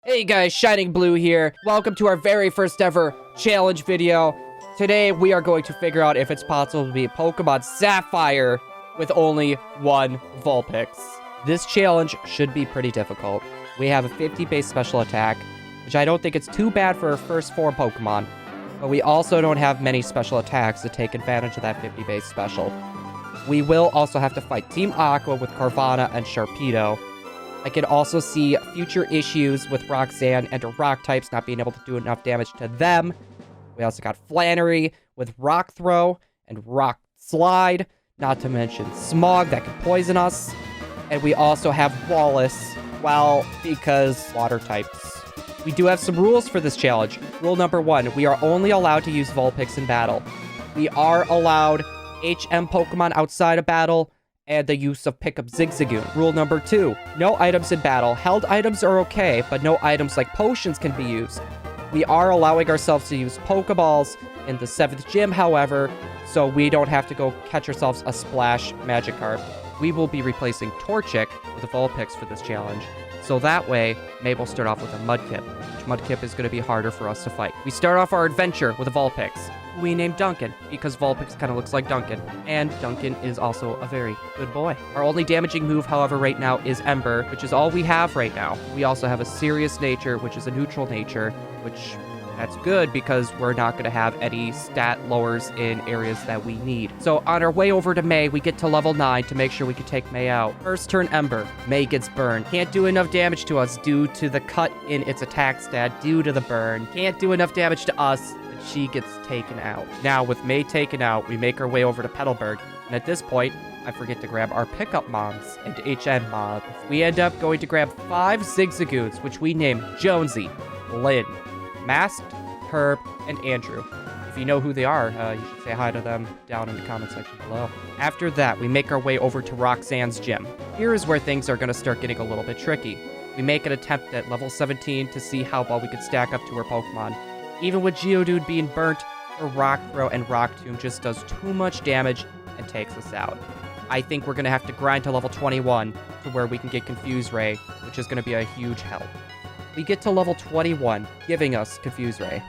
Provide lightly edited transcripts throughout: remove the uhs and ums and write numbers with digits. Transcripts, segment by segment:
Hey guys, Shining Blue here. Welcome to our very first ever challenge video. Today we are going to figure out if it's possible to beat Pokemon Sapphire with only one Vulpix. This challenge should be pretty difficult. We have a 50 base special attack, which I don't think it's too bad for our first 4 Pokemon, but we also don't have many special attacks to take advantage of that 50 base special. We will also have to fight Team Aqua with Carvanha and Sharpedo. I can also see future issues with Roxanne and her rock types not being able to do enough damage to them. We also got Flannery with Rock Throw and Rock Slide, not to mention Smog that can poison us. And we also have Wallace, well, because water types. We do have some rules for this challenge. Rule number 1, we are only allowed to use Vulpix in battle. We are allowed HM Pokemon outside of battle, and the use of Pickup Zigzagoon. Rule number 2, no items in battle. Held items are okay, but no items like potions can be used. We are allowing ourselves to use Pokeballs in the 7th gym, however, so we don't have to go catch ourselves a Splash Magikarp. We will be replacing Torchic with a Vulpix for this challenge, so that way, Mabel start off with a Mudkip, which Mudkip is going to be harder for us to fight. We start off our adventure with a Vulpix, who we named Duncan, because Vulpix kind of looks like Duncan, and Duncan is also a very good boy. Our only damaging move, however, right now is Ember, which is all we have right now. We also have a Serious Nature, which is a neutral nature, which that's good because we're not going to have any stat lowers in areas that we need. So on our way over to May, we get to level 9 to make sure we can take May out. First turn Ember. May gets burned. Can't do enough damage to us due to the cut in its attack stat due to the burn. Can't do enough damage to us, but she gets taken out. Now with May taken out, we make our way over to Petalburg. And at this point, I forget to grab our pickup mobs and HM mob. We end up going to grab 5 Zigzagoons, which we name Jonesy, Lynn, Masked, Herb, and Andrew. If you know who they are, you should say hi to them down in the comment section below. After that, we make our way over to Roxanne's gym. Here is where things are going to start getting a little bit tricky. We make an attempt at level 17 to see how well we can stack up to her Pokemon. Even with Geodude being burnt, her Rock Throw and Rock Tomb just does too much damage and takes us out. I think we're going to have to grind to level 21 to where we can get Confuse Ray, which is going to be a huge help. We get to level 21, giving us Confuse Ray,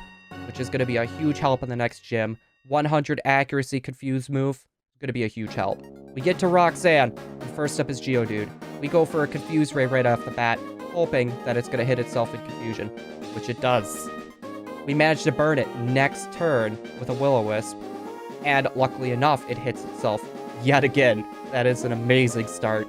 which is going to be a huge help in the next gym. 100 accuracy Confuse move, going to be a huge help. We get to Roxanne, and first up is Geodude. We go for a Confuse Ray right off the bat, hoping that it's going to hit itself in confusion, which it does. We manage to burn it next turn with a Will-O-Wisp, and luckily enough, it hits itself yet again. That is an amazing start.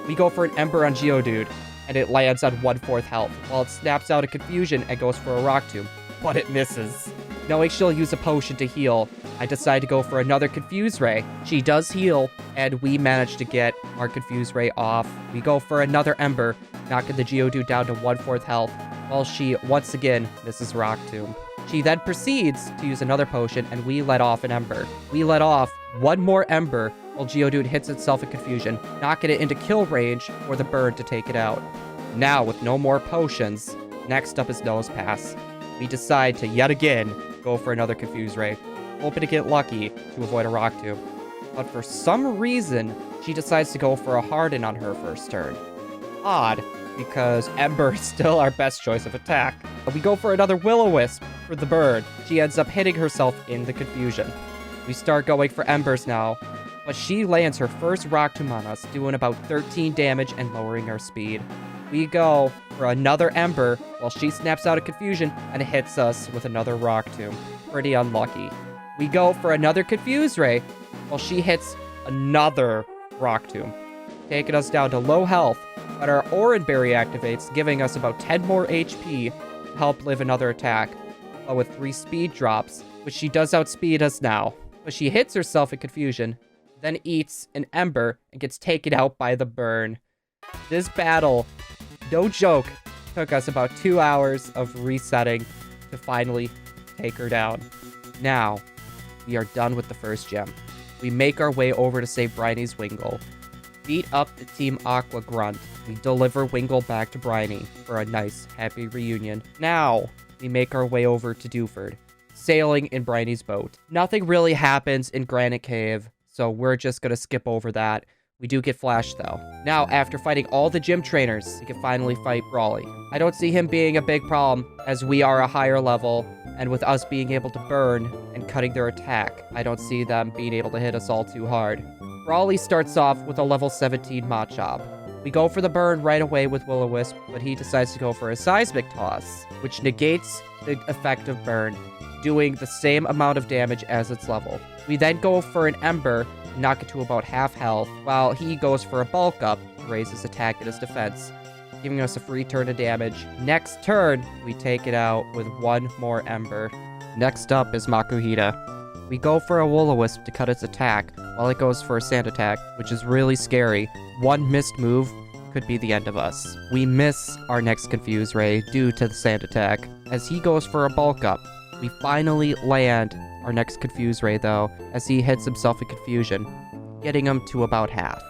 We go for an Ember on Geodude, and it lands on 1/4 health, while it snaps out of confusion and goes for a Rock Tomb, but it misses. Knowing she'll use a potion to heal, I decide to go for another Confuse Ray. She does heal, and we manage to get our Confuse Ray off. We go for another Ember, knocking the Geodude down to 1/4 health, while she once again misses Rock Tomb. She then proceeds to use another potion, and we let off an Ember. We let off one more Ember, while Geodude hits itself in confusion, knocking it into kill range for the bird to take it out. Now, with no more potions, next up is Nose Pass. We decide to yet again go for another Confuse Ray, hoping to get lucky to avoid a Rock Tomb. But for some reason, she decides to go for a Harden on her first turn. Odd, because Ember is still our best choice of attack. But we go for another Will-O-Wisp for the bird. She ends up hitting herself in the confusion. We start going for Embers now, but she lands her first Rock Tomb on us, doing about 13 damage and lowering our speed. We go for another Ember while she snaps out of confusion and hits us with another Rock Tomb. Pretty unlucky. We go for another Confuse Ray while she hits another Rock Tomb, taking us down to low health, but our Oran Berry activates, giving us about 10 more HP to help live another attack, but with 3 speed drops, which she does outspeed us now. But she hits herself in confusion, then eats an Ember and gets taken out by the burn. This battle, no joke, took us about 2 hours of resetting to finally take her down. Now, we are done with the first gem. We make our way over to save Briney's Wingull. Beat up the Team Aqua Grunt. We deliver Wingull back to Briney for a nice, happy reunion. Now, we make our way over to Dewford, sailing in Briney's boat. Nothing really happens in Granite Cave, so we're just going to skip over that. We do get Flash, though. Now, after fighting all the gym trainers, we can finally fight Brawly. I don't see him being a big problem, as we are a higher level, and with us being able to burn and cutting their attack, I don't see them being able to hit us all too hard. Brawly starts off with a level 17 Machop. We go for the burn right away with Will-O-Wisp, but he decides to go for a Seismic Toss, which negates the effect of burn, doing the same amount of damage as its level. We then go for an Ember, knock it to about half health, while he goes for a Bulk Up to raise his attack and his defense, giving us a free turn of damage. Next turn, we take it out with one more Ember. Next up is Makuhita. We go for a Will-O-Wisp to cut its attack, while it goes for a Sand Attack, which is really scary. One missed move could be the end of us. We miss our next Confuse Ray due to the Sand Attack, as he goes for a Bulk Up. We finally land our next Confuse Ray, though, as he hits himself in Confusion, getting him to about half.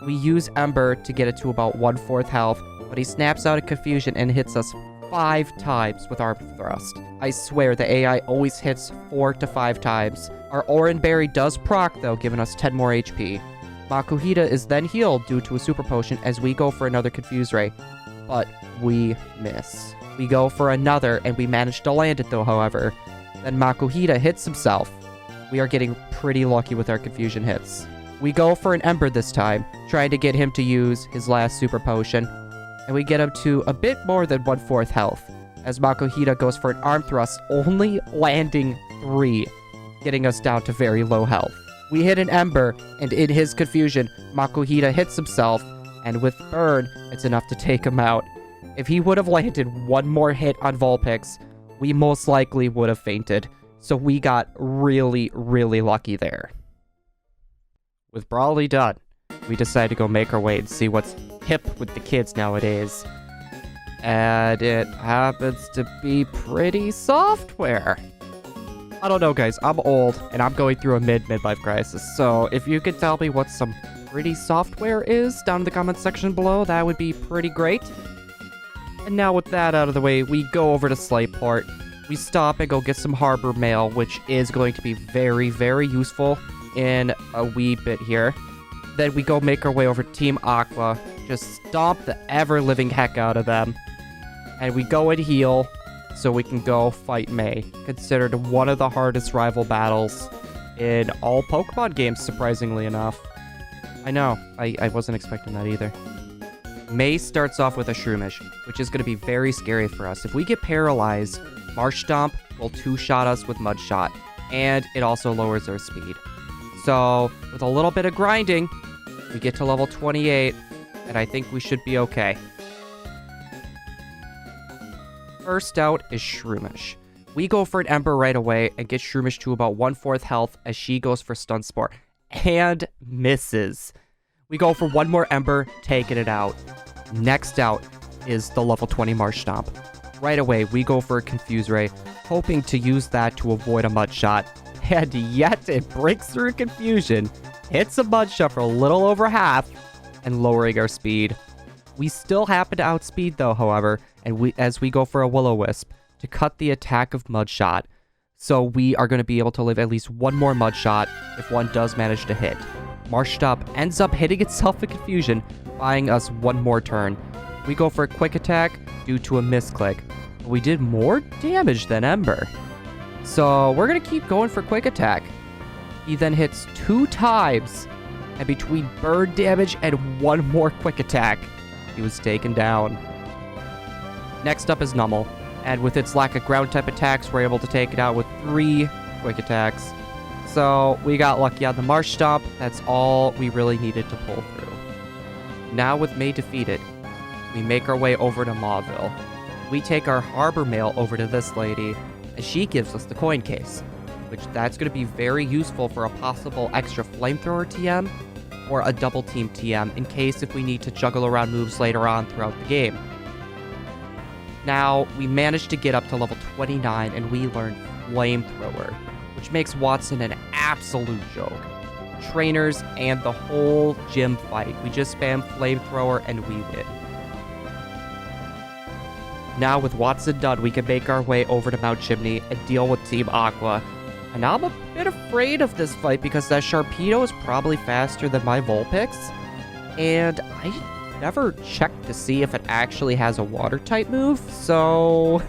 We use Ember to get it to about 1/4 health, but he snaps out of Confusion and hits us 5 times with Arm Thrust. I swear, the AI always hits 4 to 5 times. Our Oran Berry does proc, though, giving us 10 more HP. Makuhita is then healed due to a Super Potion as we go for another Confuse Ray, but we miss. We go for another, and we manage to land it, though, however. Then Makuhita hits himself. We are getting pretty lucky with our Confusion hits. We go for an Ember this time, trying to get him to use his last Super Potion, and we get him to a bit more than 1/4 health, as Makuhita goes for an Arm Thrust, only landing 3, getting us down to very low health. We hit an Ember, and in his Confusion, Makuhita hits himself, and with Burn, it's enough to take him out. If he would have landed one more hit on Vulpix, we most likely would have fainted, so we got really, really lucky there. With Brawly done, we decide to go make our way and see what's hip with the kids nowadays. And it happens to be pretty software. I don't know, guys. I'm old, and I'm going through a midlife crisis, so if you could tell me what some pretty software is down in the comment section below, that would be pretty great. And now with that out of the way, we go over to Slateport. We stop and go get some harbor mail, which is going to be very, very useful in a wee bit here. Then we go make our way over to Team Aqua, just stomp the ever-living heck out of them. And we go and heal, so we can go fight May, considered one of the hardest rival battles in all Pokemon games, surprisingly enough. I know, I wasn't expecting that either. May starts off with a Shroomish, which is going to be very scary for us. If we get paralyzed, Marsh Stomp will 2-shot us with Mud Shot, and it also lowers our speed. So, with a little bit of grinding, we get to level 28, and I think we should be okay. First out is Shroomish. We go for an Ember right away and get Shroomish to about 1/4 health as she goes for Stun Spore, and misses. We go for one more Ember, taking it out. Next out is the level 20 Marsh Stomp. Right away, we go for a Confuse Ray, hoping to use that to avoid a Mud Shot. And yet it breaks through Confusion, hits a Mud Shot for a little over half, and lowering our speed. We still happen to outspeed though, however, and as we go for a Will-O-Wisp to cut the attack of Mud Shot. So we are going to be able to live at least one more Mud Shot if one does manage to hit. Marsh Stomp ends up hitting itself in Confusion, buying us one more turn. We go for a Quick Attack due to a misclick. We did more damage than Ember. So we're going to keep going for Quick Attack. He then hits 2 times, and between burn damage and one more Quick Attack, he was taken down. Next up is Numel, and with its lack of ground type attacks, we're able to take it out with 3 Quick Attacks. So we got lucky on the Marsh Stomp. That's all we really needed to pull through. Now with May defeated, we make our way over to Mauville. We take our harbor mail over to this lady, and she gives us the coin case, which that's going to be very useful for a possible extra flamethrower TM or a double team TM in case if we need to juggle around moves later on throughout the game. Now, we managed to get up to level 29 and we learned Flamethrower, which makes Watson an absolute joke. Trainers and the whole gym fight, we just spam Flamethrower and we win. Now with Watson done, we can make our way over to Mount Chimney and deal with Team Aqua. And now I'm a bit afraid of this fight because that Sharpedo is probably faster than my Vulpix. And I never checked to see if it actually has a water type move, so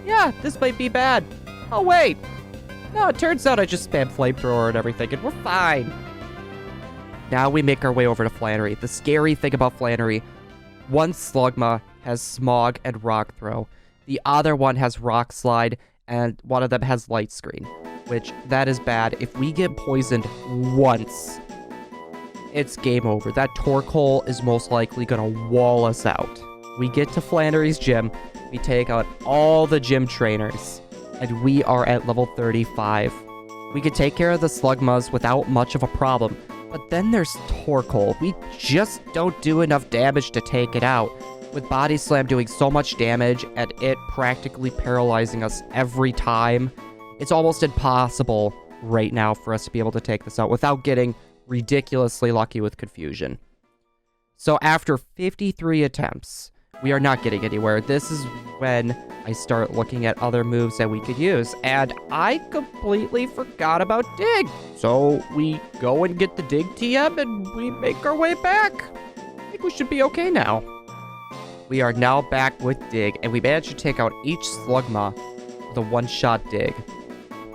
yeah, this might be bad. Oh wait, no, it turns out I just spammed flamethrower and everything, and we're fine. Now we make our way over to Flannery. The scary thing about Flannery, one Slugma has Smog and Rock Throw. The other one has Rock Slide, and one of them has Light Screen, which that is bad. If we get poisoned once, it's game over. That Torkoal is most likely gonna wall us out. We get to Flannery's gym, we take out all the gym trainers, and we are at level 35. We could take care of the Slugmas without much of a problem, but then there's Torkoal. We just don't do enough damage to take it out, with Body Slam doing so much damage and it practically paralyzing us every time. It's almost impossible right now for us to be able to take this out without getting ridiculously lucky with confusion. So after 53 attempts, we are not getting anywhere. This is when I start looking at other moves that we could use, and I completely forgot about Dig. So we go and get the Dig TM and we make our way back. I think we should be okay now. We are now back with Dig, and we managed to take out each Slugma with a one-shot Dig.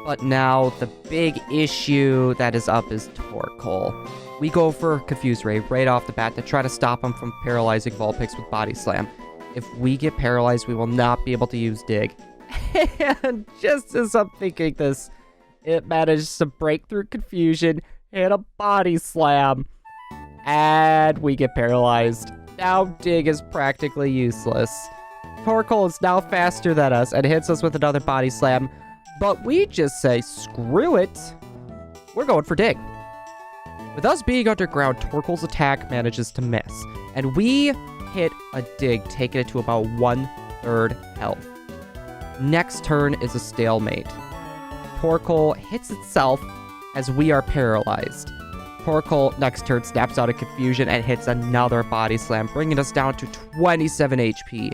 But now the big issue that is up is Torkoal. We go for Confuse Ray right off the bat to try to stop him from paralyzing Vulpix with Body Slam. If we get paralyzed, we will not be able to use Dig. And just as I'm thinking this, it manages to break through Confusion, hit a Body Slam, and we get paralyzed. Now Dig is practically useless. Torkoal is now faster than us and hits us with another Body Slam, but we just say, screw it. We're going for Dig. With us being underground, Torkoal's attack manages to miss, and we hit a Dig, taking it to about 1/3 health. Next turn is a stalemate. Torkoal hits itself as we are paralyzed. Torkoal next turn snaps out of Confusion and hits another Body Slam, bringing us down to 27 HP,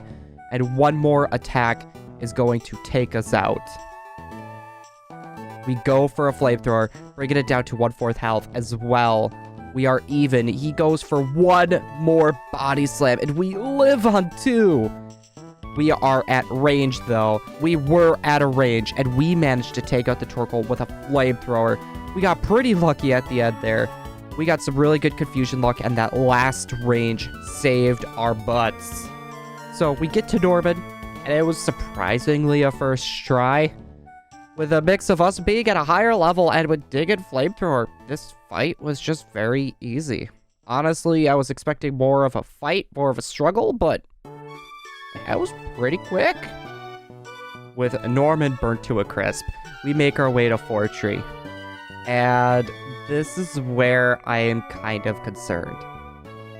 and one more attack is going to take us out. We go for a Flamethrower, bringing it down to 1/4 health as well. We are even. He goes for one more Body Slam, and we live on 2. We are at range, though. We were at a range, and we managed to take out the Torkoal with a Flamethrower. We got pretty lucky at the end there. We got some really good Confusion luck, and that last range saved our butts. So we get to Norman, and it was surprisingly a first try. With a mix of us being at a higher level and with Dig and Flamethrower, this fight was just very easy. Honestly, I was expecting more of a fight, more of a struggle, but that was pretty quick. With Norman burnt to a crisp, we make our way to Fortree. And this is where I am kind of concerned.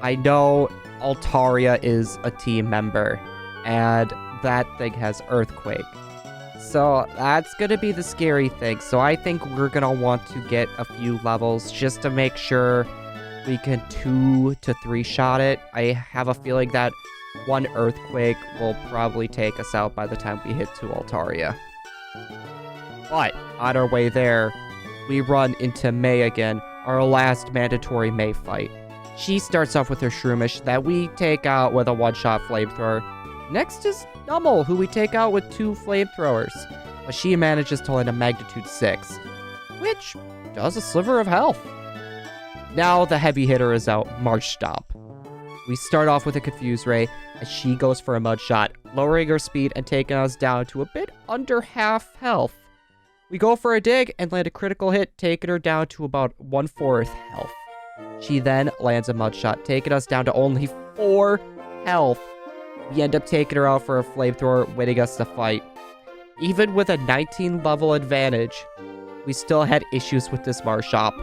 I know Altaria is a team member, and that thing has Earthquake. So that's going to be the scary thing. So I think we're going to want to get a few levels just to make sure we can 2 to 3 shot it. I have a feeling that one Earthquake will probably take us out by the time we hit 2 Altaria. But on our way there, we run into May again, our last mandatory May fight. She starts off with her Shroomish that we take out with a one-shot Flamethrower. Next is Nummel, who we take out with 2 Flamethrowers, but she manages to land a Magnitude 6, which does a sliver of health. Now the heavy hitter is out, March Stomp. We start off with a Confuse Ray, as she goes for a Mud Shot, lowering her speed and taking us down to a bit under half health. We go for a Dig and land a critical hit, taking her down to about 1/4 health. She then lands a Mud Shot, taking us down to only 4 health. We end up taking her out for a Flamethrower, winning us the fight. Even with a 19 level advantage, we still had issues with this Marshop.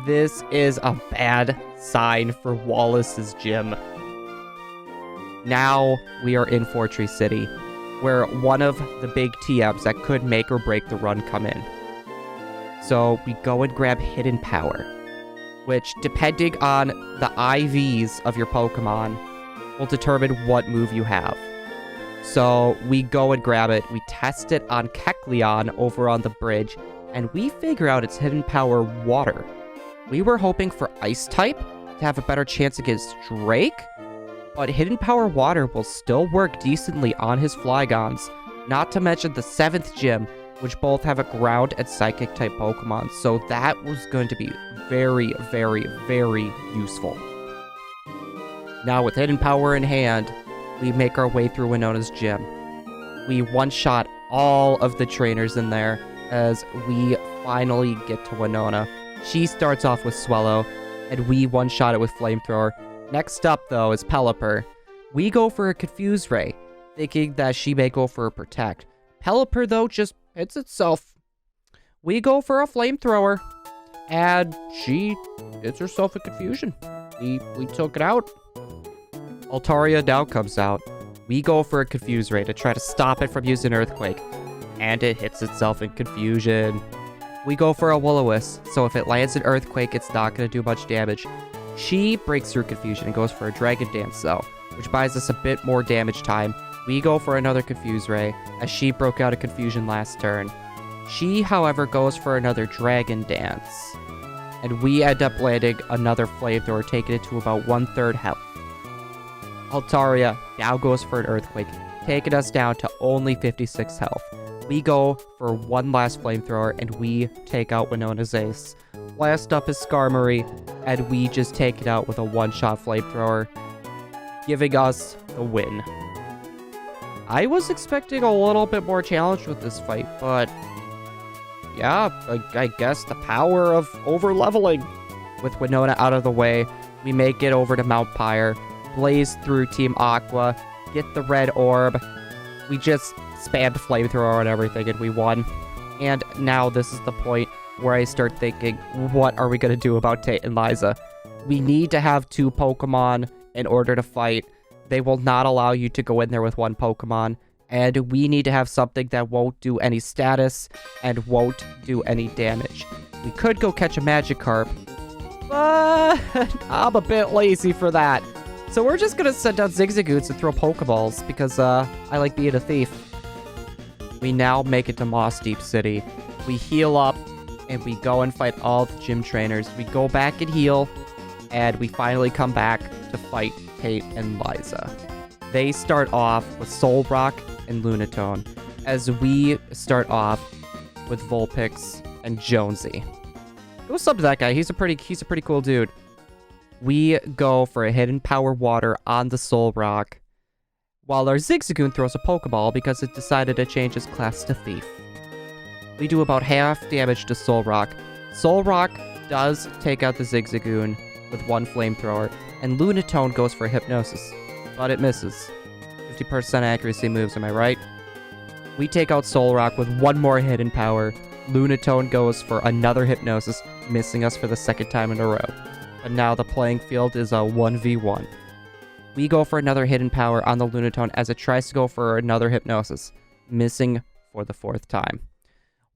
This is a bad sign for Wallace's gym. Now we are in Fortree City, where one of the big TMs that could make or break the run come in. So we go and grab Hidden Power, which, depending on the IVs of your Pokemon, will determine what move you have. So we go and grab it, we test it on Kecleon over on the bridge, and we figure out its Hidden Power Water. We were hoping for Ice type, to have a better chance against Drake. But Hidden Power Water will still work decently on his Flygons. Not to mention the 7th gym, which both have a ground and psychic type Pokemon. So that was going to be very, very, very useful. Now with Hidden Power in hand, we make our way through Winona's gym. We one-shot all of the trainers in there as we finally get to Winona. She starts off with Swellow, and we one-shot it with Flamethrower. Next up, though, is Pelipper. We go for a Confuse Ray, thinking that she may go for a Protect. Pelipper, though, just hits itself. We go for a Flamethrower, and she hits herself a Confusion. We took it out. Altaria now comes out. We go for a Confuse Ray to try to stop it from using Earthquake, and it hits itself in Confusion. We go for a Will-O-Wisp, so if it lands an Earthquake, it's not going to do much damage. She breaks through Confusion and goes for a Dragon Dance, though, which buys us a bit more damage time. We go for another Confuse Ray, as she broke out a Confusion last turn. She, however, goes for another Dragon Dance, and we end up landing another Flamethrower, taking it to about 1/3 health. Altaria now goes for an Earthquake, taking us down to only 56 health. We go for one last Flamethrower, and we take out Winona's Ace. Last up is Skarmory, and we just take it out with a one-shot Flamethrower, giving us the win. I was expecting a little bit more challenge with this fight, but yeah, I guess the power of over-leveling. With Winona out of the way, we make it over to Mount Pyre, blaze through Team Aqua, get the red orb. We just spammed Flamethrower and everything, and we won. And now this is the point where I start thinking, what are we going to do about Tate and Liza? We need to have 2 Pokemon in order to fight. They will not allow you to go in there with 1 Pokemon. And we need to have something that won't do any status and won't do any damage. We could go catch a Magikarp, but I'm a bit lazy for that. So we're just going to send out Zigzagoons and throw Pokeballs because I like being a thief. We now make it to Moss Deep City. We heal up, and we go and fight all the gym trainers. We go back and heal, and we finally come back to fight Tate and Liza. They start off with Solrock and Lunatone, as we start off with Vulpix and Jonesy. Go sub to that guy. He's a pretty cool dude. We go for a Hidden Power Water on the Solrock, while our Zigzagoon throws a Pokeball because it decided to change its class to Thief. We do about half damage to Solrock. Solrock does take out the Zigzagoon with 1 Flamethrower, and Lunatone goes for Hypnosis, but it misses. 50% accuracy moves, am I right? We take out Solrock with 1 more Hidden Power. Lunatone goes for another Hypnosis, missing us for the 2nd time in a row. But now the playing field is a 1v1. We go for another Hidden Power on the Lunatone as it tries to go for another Hypnosis, missing for the 4th time.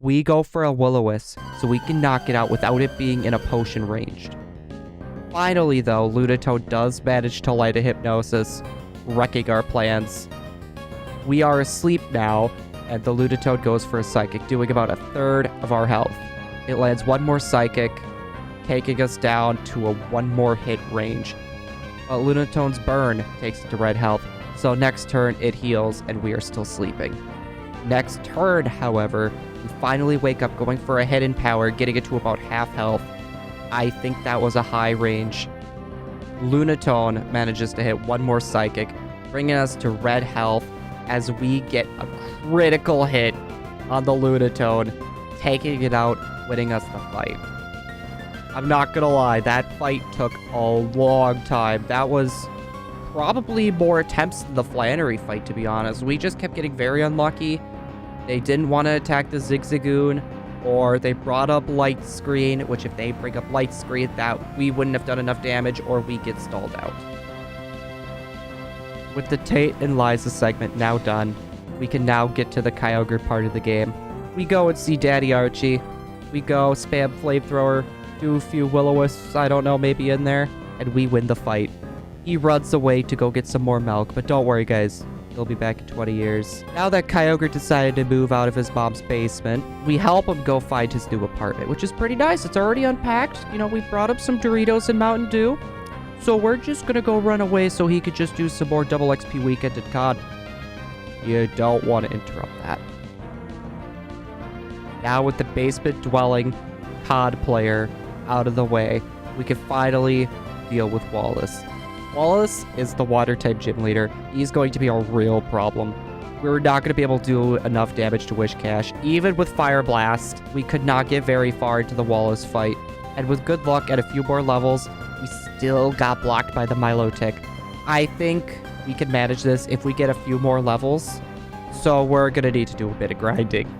We go for a Will-O-Wisp so we can knock it out without it being in a potion ranged. Finally, though, Lunatone does manage to light a Hypnosis, wrecking our plans. We are asleep now, and the Lunatone goes for a Psychic, doing about 1/3 of our health. It lands 1 more Psychic, taking us down to a 1 more hit range. But Lunatone's burn takes it to red health, so next turn it heals and we are still sleeping. Next turn, however, we finally wake up going for a Hidden Power, getting it to about half health. I think that was a high range. Lunatone manages to hit 1 more Psychic, bringing us to red health as we get a critical hit on the Lunatone, taking it out, winning us the fight. I'm not gonna lie, that fight took a long time. That was probably more attempts than the Flannery fight, to be honest. We just kept getting very unlucky. They didn't want to attack the Zigzagoon, or they brought up Light Screen, which if they bring up Light Screen, that we wouldn't have done enough damage, or we get stalled out. With the Tate and Liza segment now done, we can now get to the Kyogre part of the game. We go and see Daddy Archie. We go spam Flamethrower, do a few Will-O-Wisps, I don't know, maybe in there, and we win the fight. He runs away to go get some more milk, but don't worry, guys. He'll be back in 20 years. Now that Kyogre decided to move out of his mom's basement, we help him go find his new apartment, which is pretty nice. It's already unpacked. You know, we brought up some Doritos and Mountain Dew. So we're just gonna go run away so he could just do some more double XP weekend at COD. You don't want to interrupt that. Now with the basement dwelling COD player out of the way, we can finally deal with Wallace. Wallace is the water type gym leader. He's going to be a real problem. We're not going to be able to do enough damage to Wish Cash. Even with Fire Blast, we could not get very far into the Wallace fight. And with good luck at a few more levels, we still got blocked by the Milotic. I think we can manage this if we get a few more levels. So we're going to need to do a bit of grinding.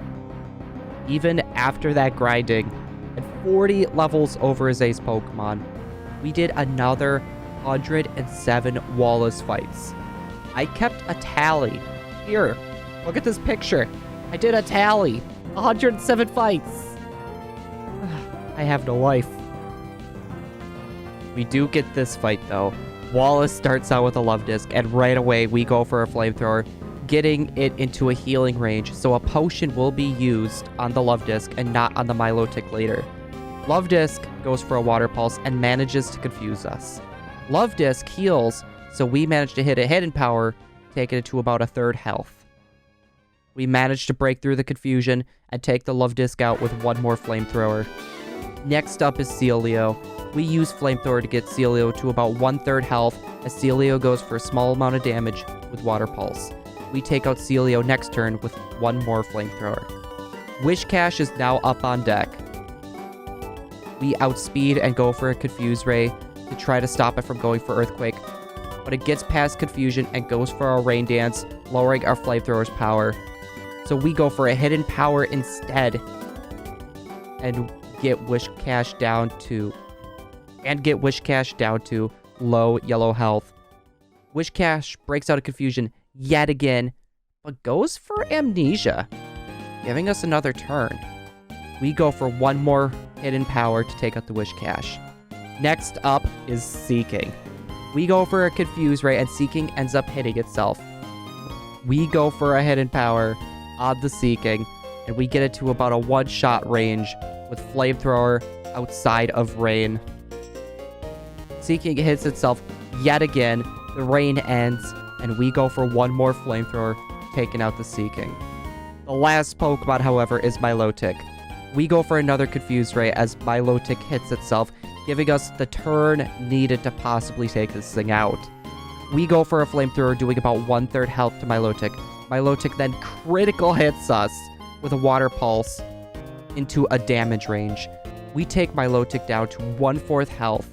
Even after that grinding, at 40 levels over his ace Pokemon, we did another 107 Wallace fights. I kept a tally. Here, look at this picture. I did a tally. 107 fights. I have no life. We do get this fight, though. Wallace starts out with a Love Disc, and right away we go for a Flamethrower, getting it into a healing range, so a potion will be used on the Love Disc and not on the Milotic later. Love Disc goes for a Water Pulse and manages to confuse us. Love Disc heals, so we manage to hit a Hidden Power, taking it to about a third health. We managed to break through the confusion and take the Love Disc out with one more Flamethrower. Next up is Celio. We use Flamethrower to get Celio to about 1/3 health, as Celio goes for a small amount of damage with Water Pulse. We take out Celio next turn with one more Flamethrower. Wish Cash is now up on deck. We outspeed and go for a Confuse Ray to try to stop it from going for Earthquake, but it gets past Confusion and goes for our Rain Dance, lowering our Flamethrower's power. So we go for a Hidden Power instead, and get Wish Cash down to low yellow health. Wish Cash breaks out of Confusion yet again, but goes for Amnesia, giving us another turn. We go for one more Hidden Power to take out the Wish Cash. Next up is Seeking. We go for a Confuse Ray, and Seeking ends up hitting itself. We go for a Hidden Power on the Seeking, and we get it to about a one-shot range with Flamethrower outside of Rain. Seeking hits itself yet again, the Rain ends, and we go for one more Flamethrower, taking out the Seeking. The last Pokemon, however, is Milotic. We go for another Confuse Ray as Milotic hits itself, giving us the turn needed to possibly take this thing out. We go for a Flamethrower, doing about 1/3 health to Milotic. Milotic then critical hits us with a Water Pulse into a damage range. We take Milotic down to 1/4 health.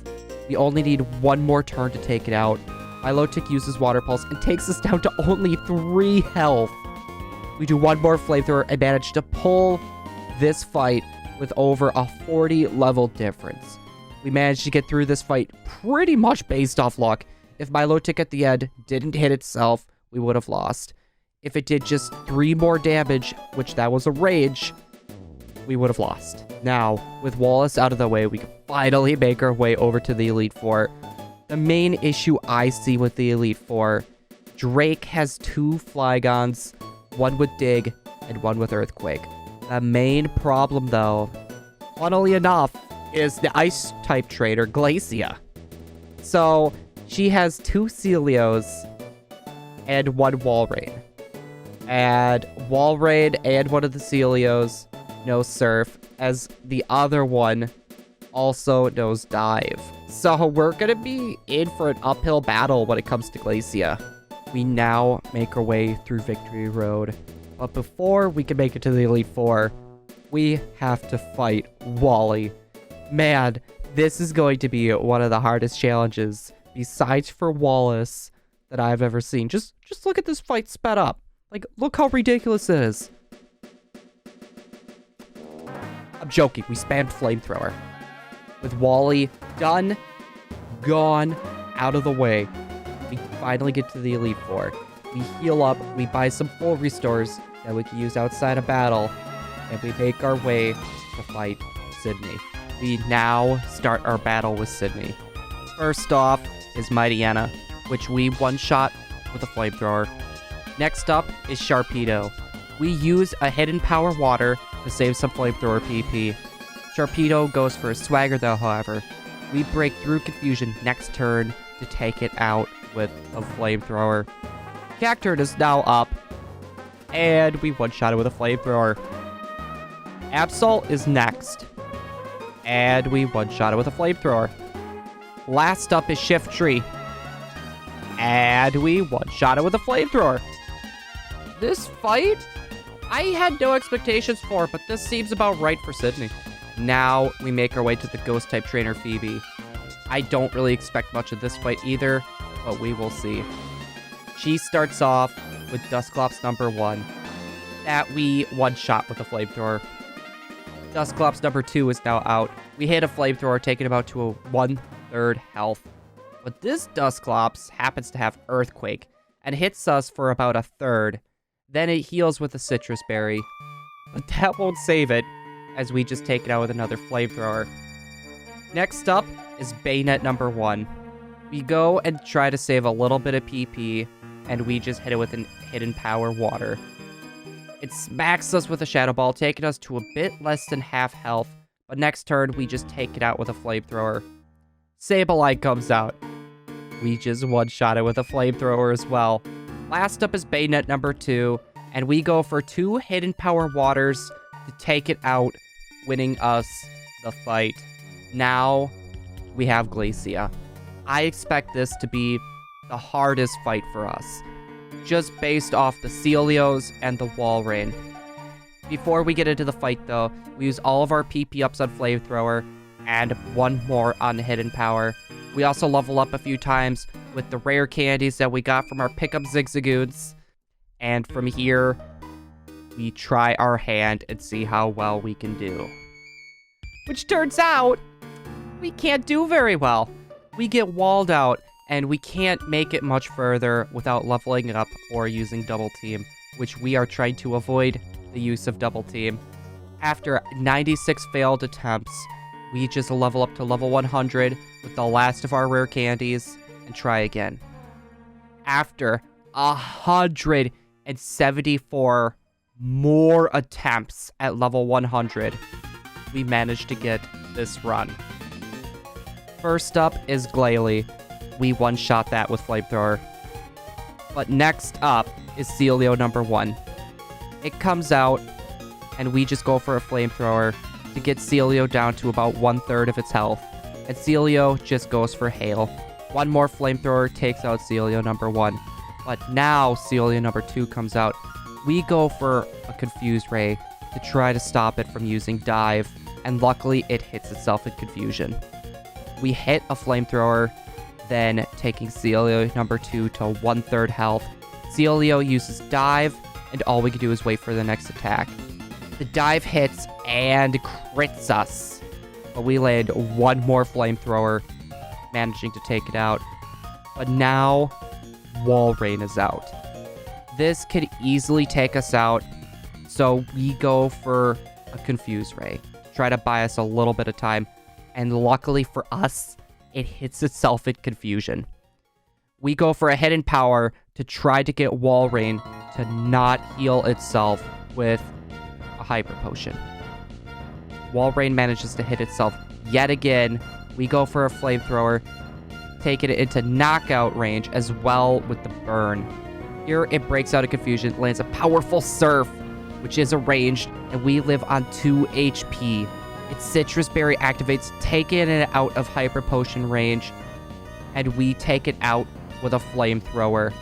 We only need one more turn to take it out. Milotic uses Water Pulse and takes us down to only 3 health. We do one more Flamethrower and manage to pull this fight with over a 40 level difference. We managed to get through this fight pretty much based off luck. If Milotic at the end didn't hit itself, we would have lost. If it did just 3 more damage, which that was a Rage, we would have lost. Now, with Wallace out of the way, we can finally make our way over to the Elite Four. The main issue I see with the Elite Four, Drake has 2 Flygons, one with Dig and one with Earthquake. The main problem, though, funnily enough, is the Ice-type trainer, Glacia. So, she has 2 Celios and 1 Walrein. And Walrein and one of the Celios knows Surf, as the other one also knows Dive. So we're gonna be in for an uphill battle when it comes to Glacia. We now make our way through Victory Road. But before we can make it to the Elite Four, we have to fight Wally. Man, this is going to be one of the hardest challenges, besides for Wallace, that I've ever seen. Just look at this fight sped up. Like, look how ridiculous it is. I'm joking. We spammed Flamethrower. With Wally done, gone, out of the way, we finally get to the Elite Four. We heal up, we buy some full restores that we can use outside of battle, and we make our way to fight Sydney. We now start our battle with Sydney. First off is Mighty Anna, which we one-shot with a Flamethrower. Next up is Sharpedo. We use a Hidden Power Water to save some Flamethrower PP. Sharpedo goes for a Swagger though, however. We break through confusion next turn to take it out with a flamethrower. Cacturn is now up, and we one-shot it with a flamethrower. Absol is next, and we one-shot it with a flamethrower. Last up is Shiftry, and we one-shot it with a flamethrower. This fight, I had no expectations for, but this seems about right for Sydney. Now we make our way to the Ghost-type trainer Phoebe. I don't really expect much of this fight either, but we will see. She starts off with Dusclops number 1 that we one-shot with a flamethrower. Dusclops number 2 is now out. We hit a flamethrower, taking him out to a 1/3 health. But this Dusclops happens to have Earthquake and hits us for about a third. Then it heals with a Citrus Berry. But that won't save it, as we just take it out with another flamethrower. Next up is Bayonet number 1. We go and try to save a little bit of PP, and we just hit it with a Hidden Power Water. It smacks us with a Shadow Ball, taking us to a bit less than half health, but next turn we just take it out with a flamethrower. Sableye comes out. We just one-shot it with a flamethrower as well. Last up is Bayonet number 2, and we go for 2 Hidden Power Waters to take it out, winning us the fight. Now we have Glacia. I expect this to be the hardest fight for us, just based off the Celios and the Wall Rain. Before we get into the fight though, we use all of our PP ups on Flamethrower and 1 more on Hidden Power. We also level up a few times with the rare candies that we got from our pickup Zigzagoons. And from here, we try our hand and see how well we can do. Which turns out, we can't do very well. We get walled out, and we can't make it much further without leveling up or using Double Team, which we are trying to avoid the use of Double Team. After 96 failed attempts, we just level up to level 100 with the last of our rare candies and try again. After 174 more attempts at level 100, we managed to get this run. First up is Glalie. We one-shot that with Flamethrower. But next up is Celio number 1. It comes out, and we just go for a Flamethrower to get Celio down to about 1/3 of its health. And Celio just goes for Hail. 1 more Flamethrower takes out Celio number 1. But now Celio number 2 comes out. We go for a Confuse Ray to try to stop it from using Dive, and luckily it hits itself in Confusion. We hit a Flamethrower, then taking Celio number 2 to 1/3 health. Celio uses Dive, and all we can do is wait for the next attack. The Dive hits and crits us, but we land 1 more Flamethrower, managing to take it out. But now, Wall Rain is out. This could easily take us out, so we go for a Confuse Ray to try to buy us a little bit of time, and luckily for us, it hits itself in Confusion. We go for a Hidden Power to try to get Wall Rain to not heal itself with a Hyper Potion. Wall Rain manages to hit itself yet again. We go for a Flamethrower, taking it into knockout range as well with the Burn. Here it breaks out of Confusion, lands a powerful Surf, which is arranged, and we live on 2 HP. Its Citrus Berry activates, taking it out of Hyper Potion range, and we take it out with a Flamethrower.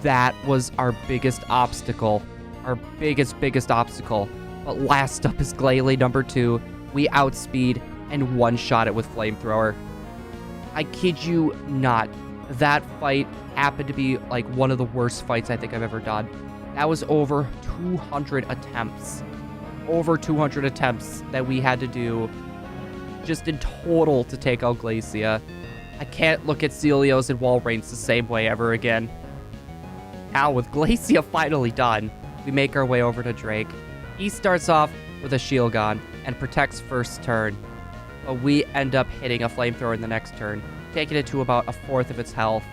That was our biggest obstacle. Our biggest obstacle. But last up is Glalie number 2. We outspeed and one-shot it with Flamethrower. I kid you not. That fight happened to be like one of the worst fights I think I've ever done. That was over 200 attempts. Over 200 attempts that we had to do just in total to take out Glacia. I can't look at Celios and Wall Rains the same way ever again. Now, with Glacia finally done, we make our way over to Drake. He starts off with a Shieldgon and protects first turn, but we end up hitting a Flamethrower in the next turn, taking it to about 1/4 of its health.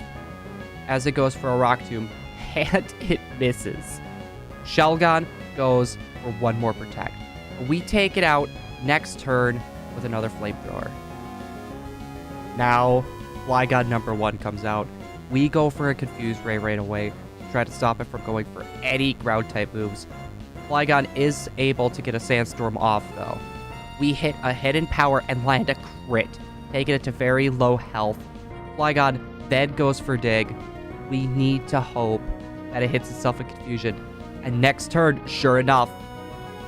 As it goes for a Rock Tomb, and it misses. Shelgon goes for 1 more Protect. We take it out next turn with another Flamethrower. Now, Flygon number 1 comes out. We go for a Confuse Ray right away to try to stop it from going for any ground-type moves. Flygon is able to get a Sandstorm off, though. We hit a Hidden Power and land a crit, taking it to very low health. Flygon then goes for Dig. We need to hope that it hits itself in Confusion. And next turn, sure enough,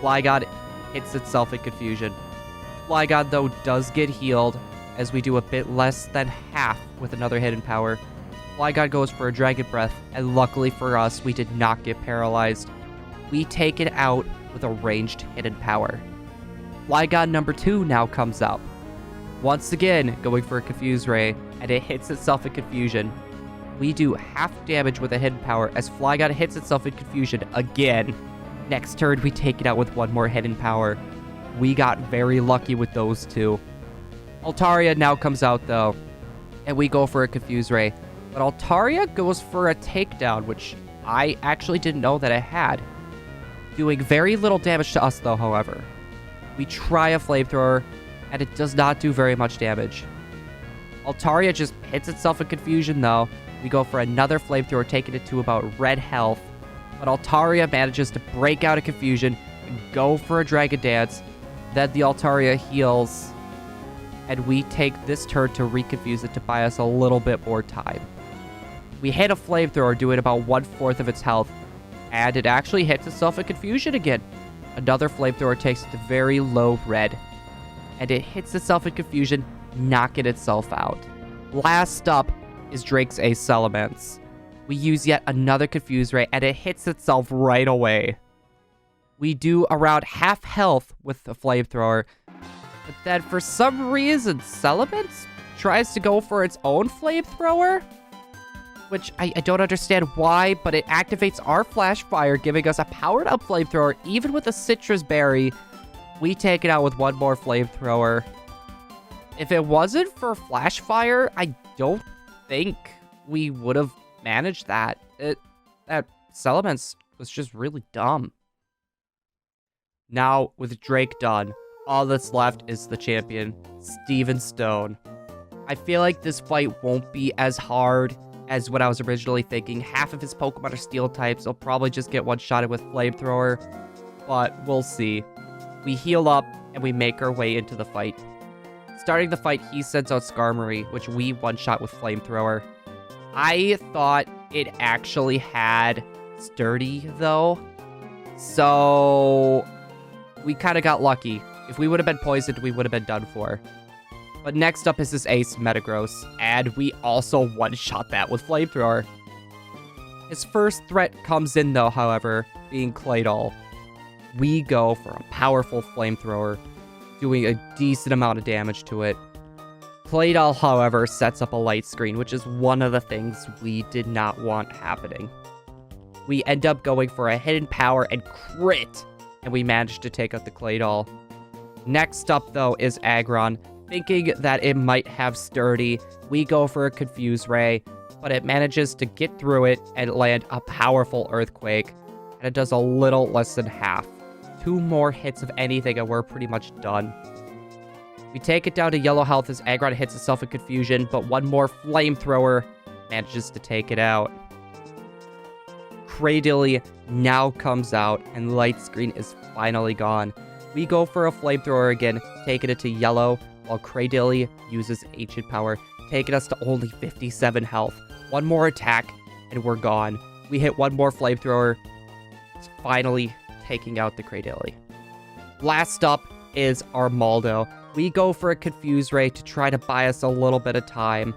Flygon hits itself in Confusion. Flygon, though, does get healed, as we do a bit less than half with another Hidden Power. Flygon goes for a Dragon Breath, and luckily for us, we did not get paralyzed. We take it out with a ranged Hidden Power. Flygon number 2 now comes up. Once again, going for a Confuse Ray, and it hits itself in Confusion. We do half damage with a Hidden Power as Flygon hits itself in Confusion again. Next turn, we take it out with one more Hidden Power. We got very lucky with those two. Altaria now comes out, though, and we go for a Confuse Ray. But Altaria goes for a Takedown, which I actually didn't know that it had. Doing very little damage to us, though, however. We try a Flamethrower, and it does not do very much damage. Altaria just hits itself in Confusion, though. We go for another Flamethrower, taking it to about red health. But Altaria manages to break out of Confusion and go for a Dragon Dance. Then the Altaria heals, and we take this turn to reconfuse it to buy us a little bit more time. We hit a Flamethrower, doing about 1/4 of its health, and it actually hits itself in Confusion again. Another Flamethrower takes it to very low red, and it hits itself in Confusion, knocking itself out. Last up is Drake's Ace Salamence. We use yet another Confuse Ray, and it hits itself right away. We do around half health with the Flamethrower, but then for some reason, Salamence tries to go for its own Flamethrower, which I don't understand why, but it activates our Flash Fire, giving us a powered-up Flamethrower. Even with a Citrus Berry, we take it out with one more Flamethrower. If it wasn't for Flash Fire, I don't think we would have managed that. That Salamence was just really dumb. Now, with Drake done, all that's left is the champion, Steven Stone. I feel like this fight won't be as hard as what I was originally thinking. Half of his Pokemon are Steel types. I'll probably just get one-shotted with Flamethrower, but we'll see. We heal up, and we make our way into the fight. Starting the fight, he sends out Skarmory, which we one-shot with Flamethrower. I thought it actually had Sturdy, though, so we kind of got lucky. If we would have been poisoned, we would have been done for. But next up is this Ace Metagross, and we also one-shot that with Flamethrower. His first threat comes in, though, however, being Claydol. We go for a powerful Flamethrower, doing a decent amount of damage to it. Claydol, however, sets up a light screen, which is one of the things we did not want happening. We end up going for a Hidden Power and crit, and we manage to take out the Claydol. Next up, though, is Aggron. Thinking that it might have Sturdy, we go for a Confuse Ray, but it manages to get through it and land a powerful Earthquake, and it does a little less than half. 2 more hits of anything and we're pretty much done. We take it down to yellow health as Aggron hits itself in Confusion, but one more Flamethrower manages to take it out. Cradily now comes out, and Light Screen is finally gone. We go for a Flamethrower again, taking it to yellow, while Cradily uses Ancient Power, taking us to only 57 health. One more attack, and we're gone. We hit one more Flamethrower, finally taking out the Cradily. Last up is Armaldo. We go for a Confuse Ray to try to buy us a little bit of time.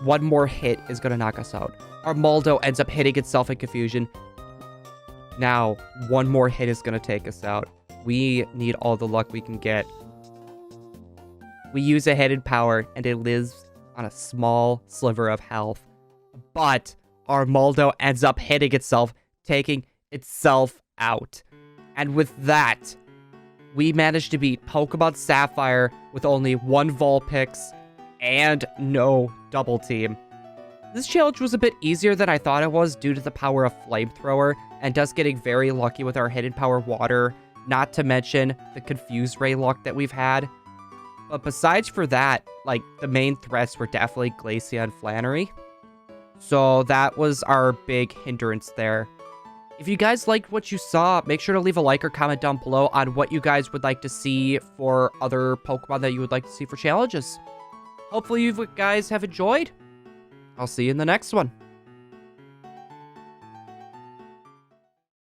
One more hit is going to knock us out. Armaldo ends up hitting itself in Confusion. Now, one more hit is going to take us out. We need all the luck we can get. We use a Hidden Power, and it lives on a small sliver of health. But Armaldo ends up hitting itself, taking itself out. And with that, we managed to beat Pokemon Sapphire with only one Vulpix and no Double Team. This challenge was a bit easier than I thought it was due to the power of Flamethrower and us getting very lucky with our Hidden Power Water, not to mention the Confuse Ray luck that we've had. But besides for that, like, the main threats were definitely Glacia and Flannery. So that was our big hindrance there. If you guys liked what you saw, make sure to leave a like or comment down below on what you guys would like to see for other Pokemon that you would like to see for challenges. Hopefully you guys have enjoyed. I'll see you in the next one.